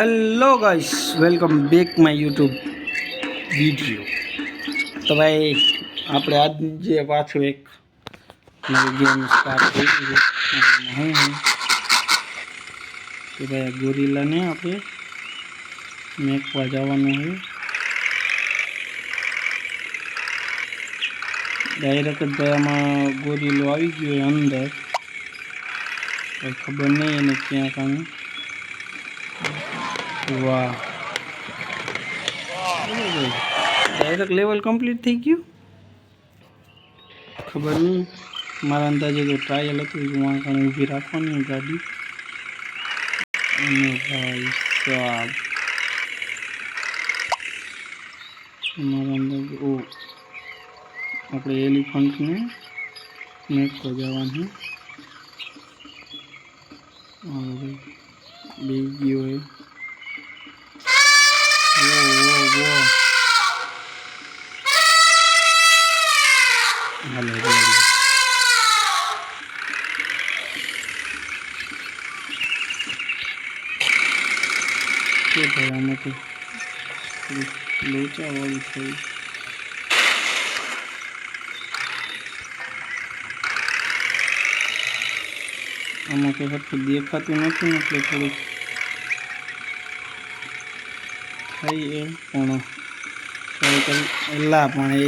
Hello guys, welcome back my YouTube video. તો ભાઈ આપણે આજે પાછું એક નવી ગેમ સ્ટાર્ટ કરી છે। હું કે ભાઈ ગોરીલાને આપણે મેકવા જવાનું છે। ડાયરેક્ટ જ ભાઈ આમાં ગોરીલો આવી ગયો અંદર, કોઈ ખબર નહીં એને ક્યાં કામે। વાહ, डायरेक्ट लेवल कंप्लीट थी गयु। खबर नहीं, मारा अंदाजे तो ट्रायल वहाँ कहीं ऊभी राखवानी गाड़ी। भाई साहब मारा अंदाजे ओ अपने एलिफंट ने नेक को जवानी गयो है। हेलो भाई आम तो लोचा वाली थी। आम कई हरखुं देखातुं नथी एटले थोड़ुंक थाय ए पण ट्राय करी एला पण ए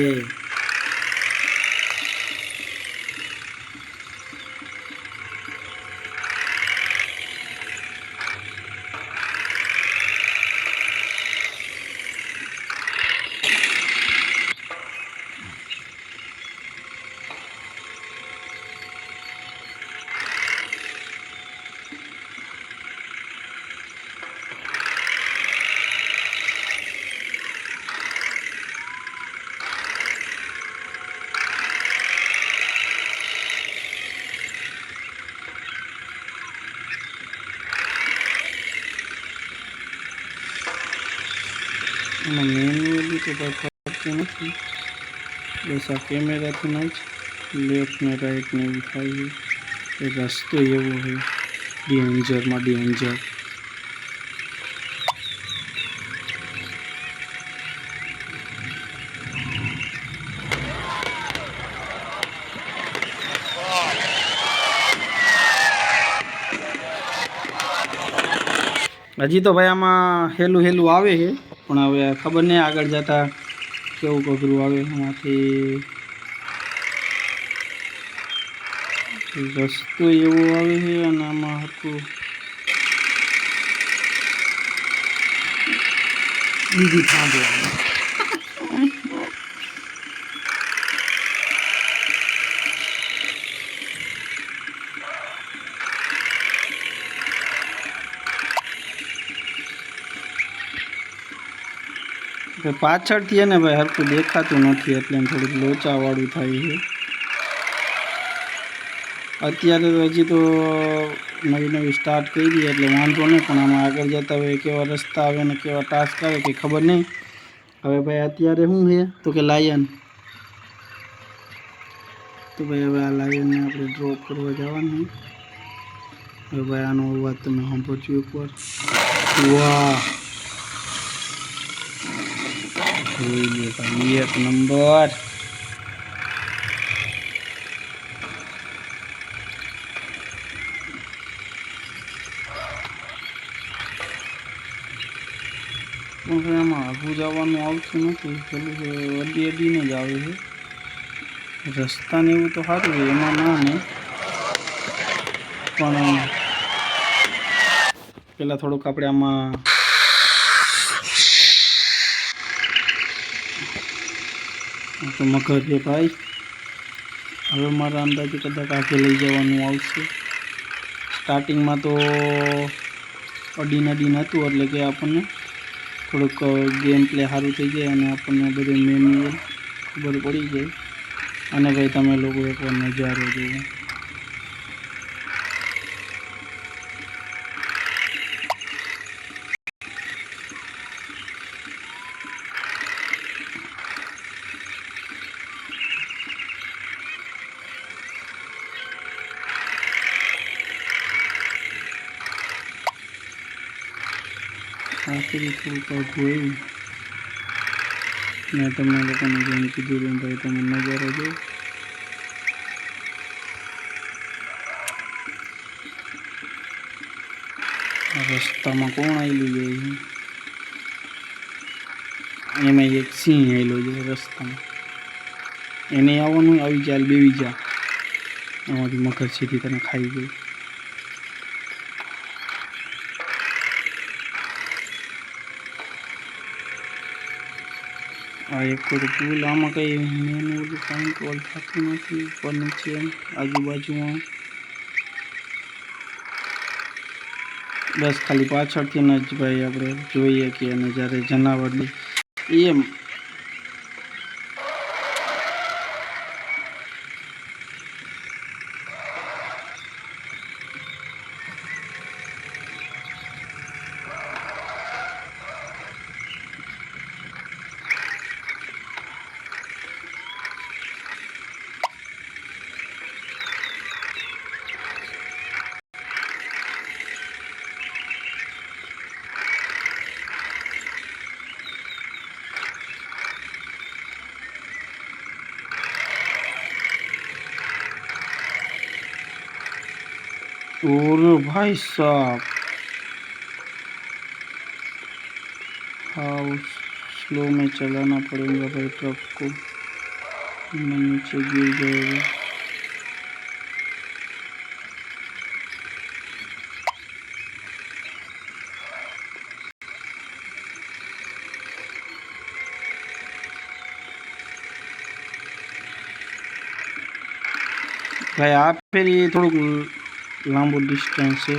મેન્યુઅલી તો કંઈ ફરતું નથી, બસ આ કેમેરાથી જ લેફ્ટ ને રાઈટ ને એવું થાય છે। એ રસ્તો એવો છે ડેન્જરમાં ડેન્જર। હજી તો ભાઈ આમાં હેલું હેલું આવે છે, પણ હવે ખબર નહીં આગળ જતા કેવું અઘરું આવે। એમાંથી રસ્તો એવો આવે છે અને આમાં હરખું બીજી થાંભે પાછળથી એને ભાઈ હરખું દેખાતું નથી, એટલે થોડુંક લોચાવાળું થાય છે। અત્યારે તો હજી તો નવી નવી સ્ટાર્ટ કરી એટલે વાંધો નહીં, પણ આમાં આગળ જતા હવે કેવા રસ્તા આવે ને કેવા ટાસ્ક આવે કંઈ ખબર નહીં। હવે ભાઈ અત્યારે શું છે તો કે લાયન, તો ભાઈ હવે આ લાયનને આપણે ડ્રોપ કરવા જવાનું। હવે ભાઈ આનો અવાજ તમે સાંભળજો એકવાર। વાહ, જોઈ લો ભાઈ એક નંબર। પણ આમાં આગું જવાનું આવતું નથી, પેલું અડી અડીને જ આવે છે। રસ્તાને એવું તો સારું છે એમાં ના ને, પણ પેલા થોડુંક આપણે આમાં તો મગર છે ભાઈ। હવે મારા અંદાજે કદાચ આગે લઈ જવાનું આવશે। સ્ટાર્ટિંગમાં તો અડીને અડીને હતું, એટલે કે આપણને થોડુંક ગેમ પ્લે સારું થઈ જાય અને આપણને બધું મેન્યુઅલ ખબર પડી જાય। અને ભાઈ તમે લોકો એકવાર નજારો જુઓ। આખરી થોડુંક આઘું આવ્યું ને તમને લોકોને જેમ કીધું એમ ભાઈ તમે નજારો જો. રસ્તામાં કોણ આવેલું છે? એમાં એક સિંહ આવેલો છે રસ્તામાં. એને આવવાનું આવી ચાલ બેવી જા, આમાંથી મગર સીધી તને ખાઈ ગઈ. આ એક તો પુલ, આમાં કંઈ મેન ઓલું કંટ્રોલ થતું નથી ઉપર નીચે આજુબાજુમાં. બસ ખાલી પાછળથી જ ભાઈ આપણે જોઈએ કે અને જ્યારે જનાવરની એમ और भाई साहब हाँ स्लो में चलाना पड़ेगा भाई ट्रक को, नीचे गिर जाएगा. भाई आप फिर ये थोड़ा लांबो डिस्टेंस है.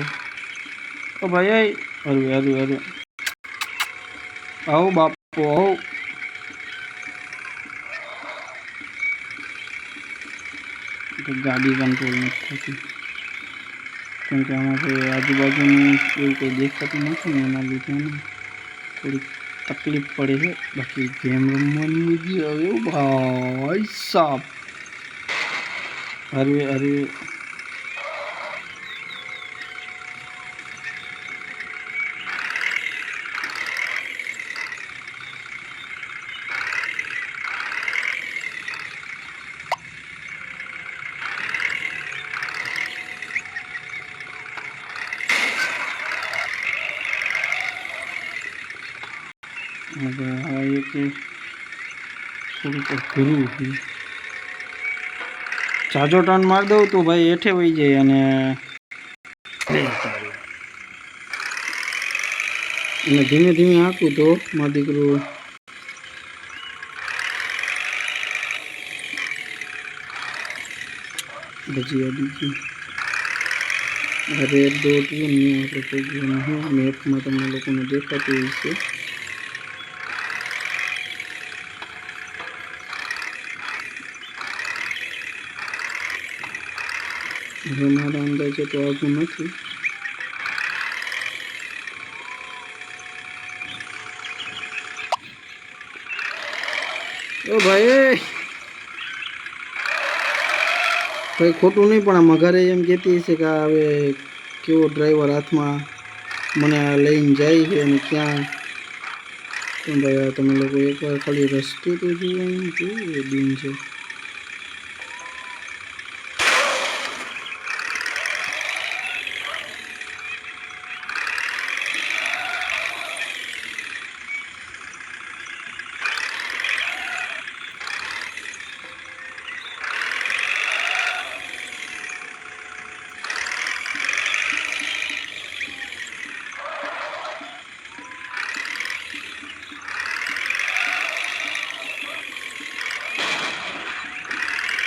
ओ भाई अरे अरे अरे आओ बापू आओ. तो गाड़ी कंट्रोल नहीं थी क्योंकि हमारे आजू बाजू में कोई देखता नहीं एना लीधे थोड़ी तकलीफ पड़े है. बाकी गेम रमवानी मजा आवे भाई साहब. अरे अरे जाजो टर्न मार दो तो भाई हेठे वही जाए અને धीमे धीमे हाकू तो मार दीकरो भजिया दीजिए. रेड डॉट मैप में तमने लोगों ने देखा तो इससे हमारा अंदाजे तो आगू नहीं. ओ भाई भाई खोटू नहीं पण मघारे एम कहती है कि हवे केवो ड्राइवर हाथ में मने लईने जाए है अने क्या. तो भाई तमे लोग एक बार खाली रस्तो तो जोवानुं केवो दिन छे.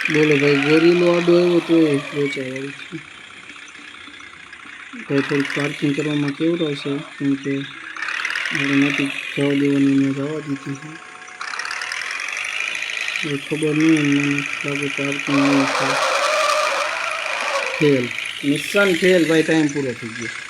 बोलो भाई गोरीलो आडो आव्यो तो वेचावाळो छे. भाई थोड़ी पार्किंग करवामां केवुं रहशे केम के मारे नथी जवा देवानी ने जवा दीधी छे. ये खबर नहीं मने लागे पार्किंग फेल मिशन फेल भाई टाइम पूरो थई गयो.